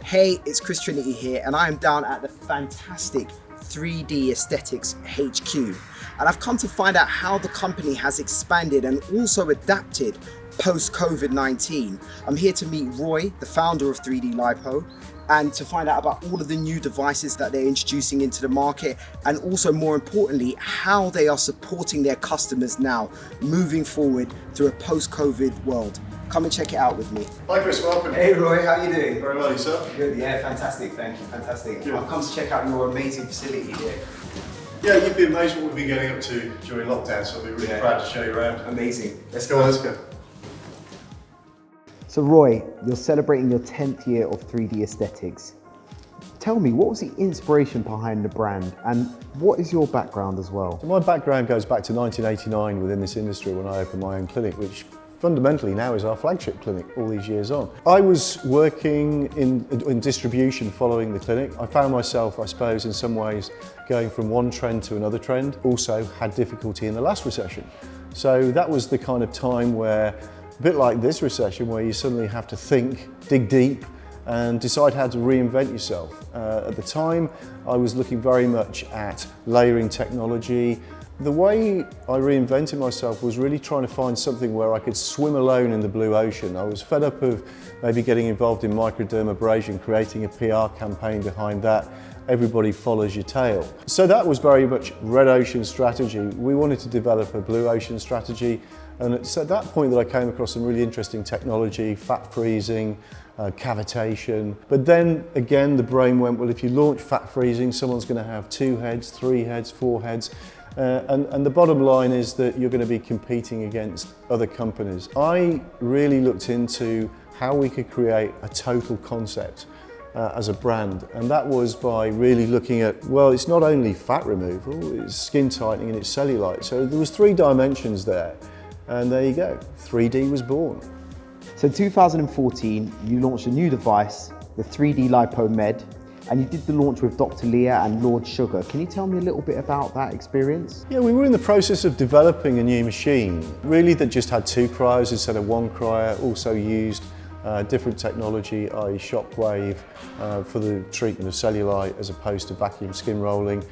Hey, it's Chris Trinity here, and I am down at the fantastic 3D Aesthetics HQ. And I've come to find out how the company has expanded and also adapted post-COVID-19. I'm here to meet Roy, the founder of 3D-lipo, and to find out about all of the new devices that they're introducing into the market, and also more importantly, how they are supporting their customers now, moving forward through a post-COVID world. Come and check it out with me. Hi Chris, welcome. Hey Roy, how are you doing? Very well, yourself? Good, yeah, fantastic, thank you, fantastic. Good. I've come to check out your amazing facility here. Yeah, you'd be amazed what we've been getting up to during lockdown, so I'll be really proud to show you around. Amazing. Let's go. Let's go. So Roy, you're celebrating your 10th year of 3D Aesthetics. Tell me, what was the inspiration behind the brand, and what is your background as well? So my background goes back to 1989 within this industry when I opened my own clinic, which fundamentally now is our flagship clinic all these years on. I was working in distribution following the clinic. I found myself, I suppose, in some ways going from one trend to another trend. Also had difficulty in the last recession. So that was the kind of time where, a bit like this recession, where you suddenly have to think, dig deep, and decide how to reinvent yourself. At the time, I was looking very much at layering technology. The way I reinvented myself was really trying to find something where I could swim alone in the blue ocean. I was fed up of maybe getting involved in microdermabrasion, creating a PR campaign behind that. Everybody follows your tail. So that was very much red ocean strategy. We wanted to develop a blue ocean strategy, and it's at that point that I came across some really interesting technology, fat freezing, cavitation. But then again, the brain went, well, if you launch fat freezing, someone's going to have 2 heads, 3 heads, 4 heads. And the bottom line is that you're going to be competing against other companies. I really looked into how we could create a total concept as a brand, and that was by really looking at, well, it's not only fat removal, it's skin tightening and it's cellulite. So there was 3 dimensions there, and there you go, 3D was born. So in 2014, you launched a new device, the 3D-lipo Med, and you did the launch with Dr. Leah and Lord Sugar. Can you tell me a little bit about that experience? Yeah, we were in the process of developing a new machine, really that just had 2 cryos instead of 1 cryo, also used different technology, i.e. shockwave, for the treatment of cellulite as opposed to vacuum skin rolling.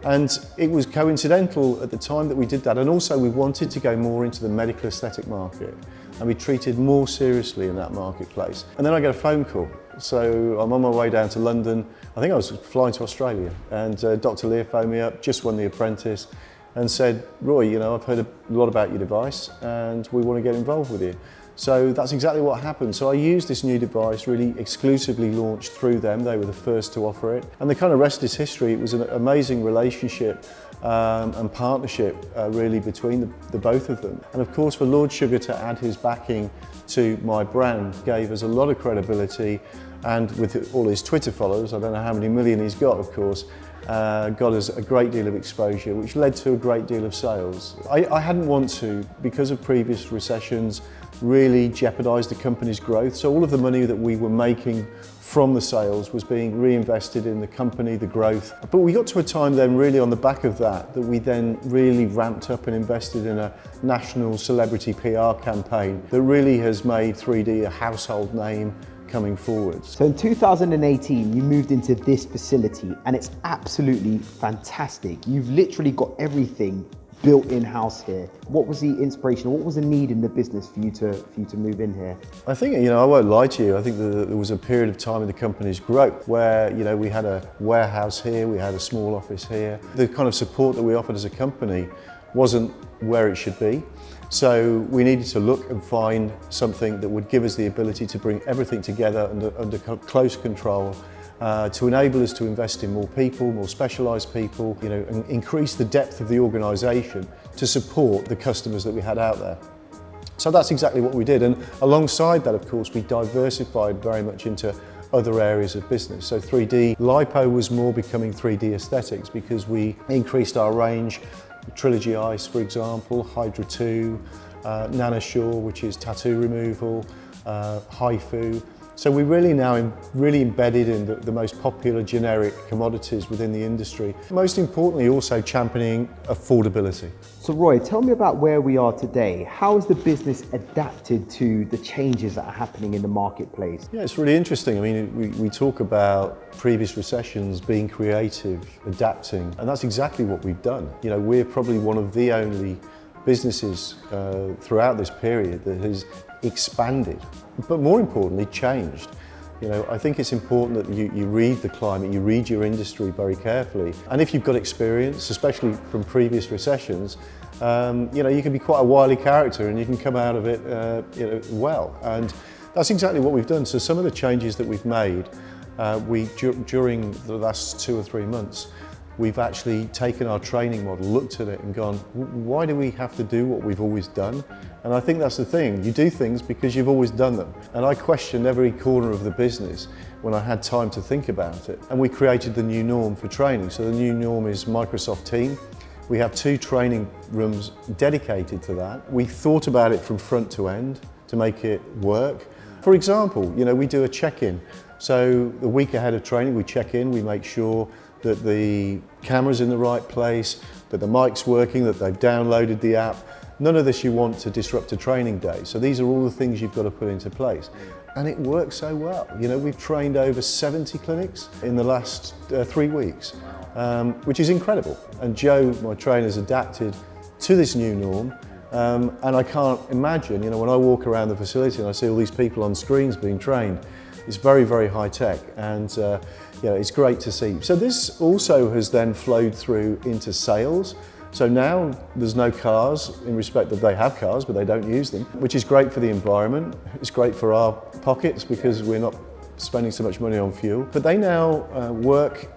And it was coincidental at the time that we did that, and also we wanted to go more into the medical aesthetic market and be treated more seriously in that marketplace. And then I get a phone call. So I'm on my way down to London. I think I was flying to Australia, and Dr. Leah phoned me up, just won The Apprentice, and said, Roy, you know, I've heard a lot about your device and we want to get involved with you. So that's exactly what happened. So I used this new device, really exclusively launched through them. They were the first to offer it. And the kind of rest is history. It was an amazing relationship and partnership really between the both of them. And of course, for Lord Sugar to add his backing to my brand gave us a lot of credibility, and with all his Twitter followers, I don't know how many million he's got, of course, got us a great deal of exposure, which led to a great deal of sales. I hadn't want to, because of previous recessions, really jeopardise the company's growth. So all of the money that we were making from the sales was being reinvested in the company, the growth. But we got to a time then really on the back of that we then really ramped up and invested in a national celebrity PR campaign that really has made 3D a household name coming forward. So in 2018, you moved into this facility, and it's absolutely fantastic. You've literally got everything built in-house here. What was the inspiration? What was the need in the business for you to move in here? I think, you know, I won't lie to you. I think that there was a period of time in the company's growth where, you know, we had a warehouse here, we had a small office here. The kind of support that we offered as a company wasn't where it should be. So we needed to look and find something that would give us the ability to bring everything together under close control, to enable us to invest in more people, more specialised people, you know, and increase the depth of the organisation to support the customers that we had out there. So that's exactly what we did, and alongside that, of course, we diversified very much into other areas of business. So 3D-lipo was more becoming 3D aesthetics because we increased our range. Trilogy Ice, for example, Hydra 2, NanoSure, which is tattoo removal, HIFU. So we're really now really embedded in the most popular generic commodities within the industry. Most importantly, also championing affordability. So Roy, tell me about where we are today. How has the business adapted to the changes that are happening in the marketplace? Yeah, it's really interesting. I mean, we talk about previous recessions being creative, adapting, and that's exactly what we've done. You know, we're probably one of the only businesses throughout this period that has expanded, but more importantly, changed. You know, I think it's important that you read the climate, you read your industry very carefully. And if you've got experience, especially from previous recessions, you know, you can be quite a wily character and you can come out of it you know, well. And that's exactly what we've done. So some of the changes that we've made, during the last 2 or 3 months, we've actually taken our training model, looked at it and gone, why do we have to do what we've always done? And I think that's the thing, you do things because you've always done them. And I questioned every corner of the business when I had time to think about it. And we created the new norm for training. So the new norm is Microsoft Team. We have 2 training rooms dedicated to that. We thought about it from front to end to make it work. For example, you know, we do a check-in. So the week ahead of training, we check in, we make sure that the camera's in the right place, that the mic's working, that they've downloaded the app. None of this you want to disrupt a training day. So these are all the things you've got to put into place. And it works so well. You know, we've trained over 70 clinics in the last 3 weeks, which is incredible. And Joe, my trainer's adapted to this new norm. And I can't imagine, you know, when I walk around the facility and I see all these people on screens being trained, it's very, very high tech, and you know, it's great to see. So this also has then flowed through into sales. So now there's no cars, in respect that they have cars, but they don't use them, which is great for the environment. It's great for our pockets because we're not spending so much money on fuel. But they now work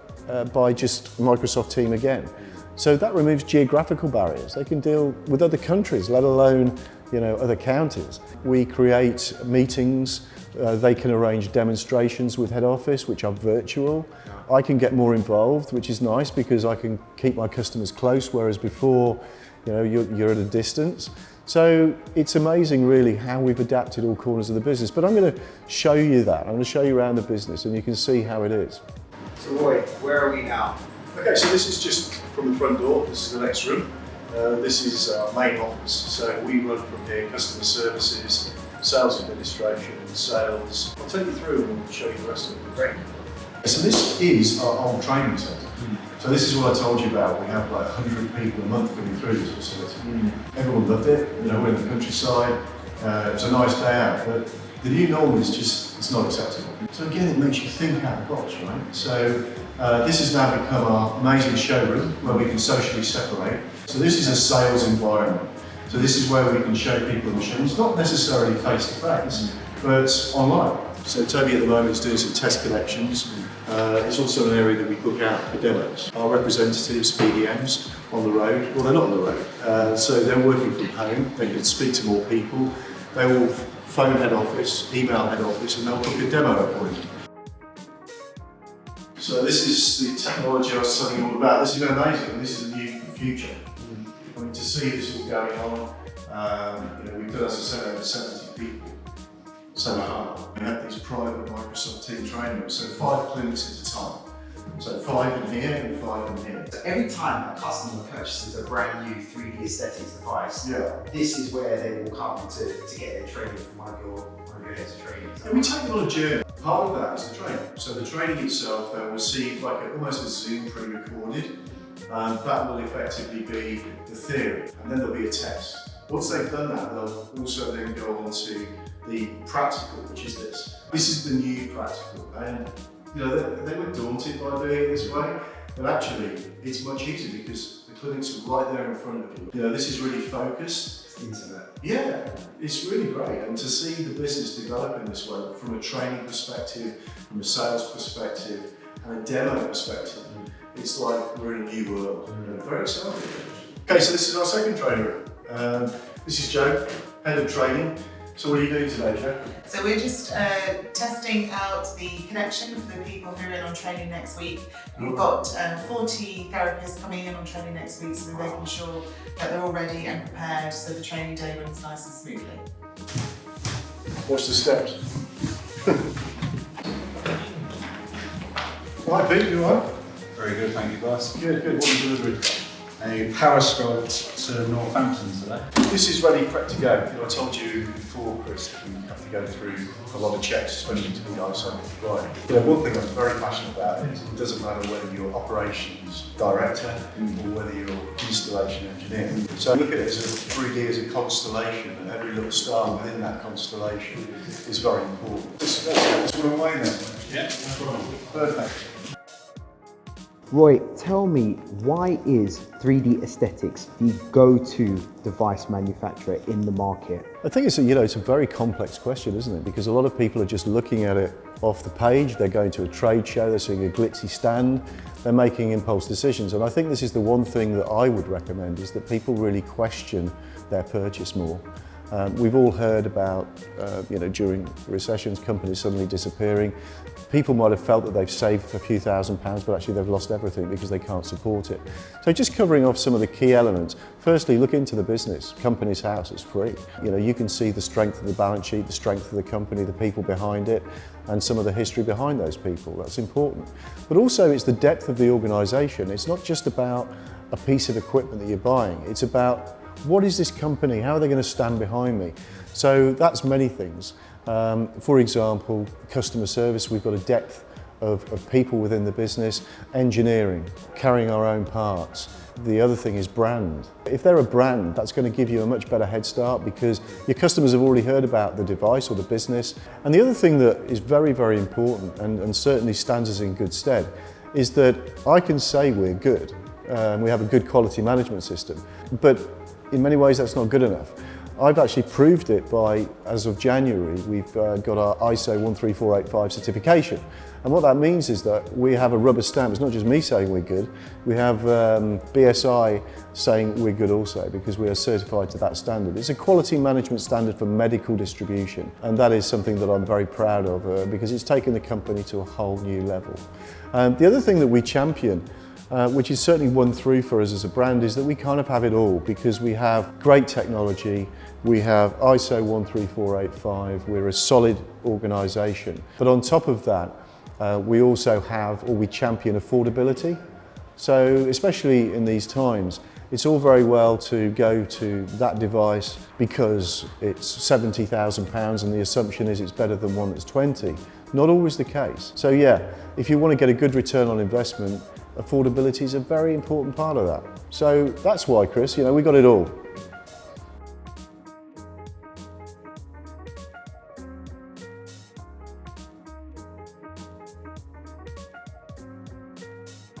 by just Microsoft Team again. So that removes geographical barriers. They can deal with other countries, let alone, you know, other counties. We create meetings. They can arrange demonstrations with head office, which are virtual. I can get more involved, which is nice because I can keep my customers close, whereas before, you know, you're at a distance. So it's amazing really how we've adapted all corners of the business. But I'm going to show you that. I'm going to show you around the business and you can see how it is. So Roy, where are we now? Okay, so this is just from the front door. This is the next room. This is our main office. So we run from here customer services, sales administration, sales. I'll take you through and show you the rest of it. Great. So this is our old training centre. So this is what I told you about. We have like 100 people a month coming through this facility. Everyone loved it. You know, we're in the countryside. It was a nice day out, but the new norm is just, it's not acceptable. So again, it makes you think out the box, right? So this has now become our amazing showroom where we can socially separate. So this is a sales environment. So this is where we can show people the machines, not necessarily face to face, but online. So Toby at the moment is doing some test connections. It's also an area that we book out for demos. Our representatives, BDMs, on the road, well they're not on the road, so they're working from home, they can speak to more people, they will phone head office, email head office, and they'll book a demo appointment. So this is the technology I was telling you all about. This is amazing, this is the new future. I mean, to see this all going on, you know, we've done, as I said, over 70 people so far. We have these private Microsoft Team training rooms, so 5 clinics at a time. So 5 in here and 5 in here. So every time a customer purchases a brand new 3D aesthetics device, Yeah. this is where they will come to get their training from one of your heads of training. And we take them on a journey. Part of that is the training. So the training itself, they'll receive like almost a Zoom pre-recorded, and that will effectively be the theory, and then there'll be a test. Once they've done that, they'll also then go on to the practical, which is this. This is the new practical, and you know they were daunted by doing it this way, but actually it's much easier because the clinics are right there in front of you. You know, this is really focused. Internet. Yeah, it's really great, and to see the business develop in this way from a training perspective, from a sales perspective, and a demo perspective, it's like we're in a new world. Very exciting. Okay, so this is our second training room. This is Joe, head of training. So what are you doing today, Joe? So we're just testing out the connection for the people who are in on training next week. We've got 40 therapists coming in on training next week, so we're making sure that they're all ready and prepared so the training day runs nice and smoothly. Watch the steps. Right, Pete, you alright? Very good, thank you, boss. Good, good. What are you delivering? A power sculpt to Northampton today. This is ready, prepped to go. I told you before, Chris, that we have to go through a lot of checks, especially to be ISO compliant. One thing I'm very passionate about is it doesn't matter whether you're operations director or whether you're installation engineer. So look at it as a 3D as a constellation, and every little star within that constellation is very important. Let's run away then. Yeah, no problem. Perfect. Roy, tell me, why is 3D Aesthetics the go-to device manufacturer in the market? I think it's a very complex question, isn't it? Because a lot of people are just looking at it off the page. They're going to a trade show, they're seeing a glitzy stand, they're making impulse decisions. And I think this is the one thing that I would recommend, is that people really question their purchase more. We've all heard about, during recessions, companies suddenly disappearing. People might have felt that they've saved a few £1,000s, but actually they've lost everything because they can't support it. So just covering off some of the key elements. Firstly, look into the business. Company's house is free. You can see the strength of the balance sheet, the strength of the company, the people behind it, and some of the history behind those people. That's important. But also it's the depth of the organisation. It's not just about a piece of equipment that you're buying. It's about, what is this company? How are they going to stand behind me? So that's many things. For example, customer service, we've got a depth of people within the business. Engineering, carrying our own parts. The other thing is brand. If they're a brand, that's going to give you a much better head start because your customers have already heard about the device or the business. And the other thing that is very, very important and certainly stands us in good stead is that I can say we're good. We have a good quality management system, but in many ways that's not good enough. I've actually proved it by, as of January, we've got our ISO 13485 certification. And what that means is that we have a rubber stamp. It's not just me saying we're good. We have BSI saying we're good also because we are certified to that standard. It's a quality management standard for medical distribution. And that is something that I'm very proud of because it's taken the company to a whole new level. The other thing that we champion, which has certainly won through for us as a brand, is that we kind of have it all because we have great technology, we have ISO 13485, we're a solid organisation. But on top of that, we also have, or we champion affordability. So especially in these times, it's all very well to go to that device because it's £70,000 and the assumption is it's better than one that's 20. Not always the case. So yeah, if you want to get a good return on investment, affordability is a very important part of that. So that's why, Chris, we got it all.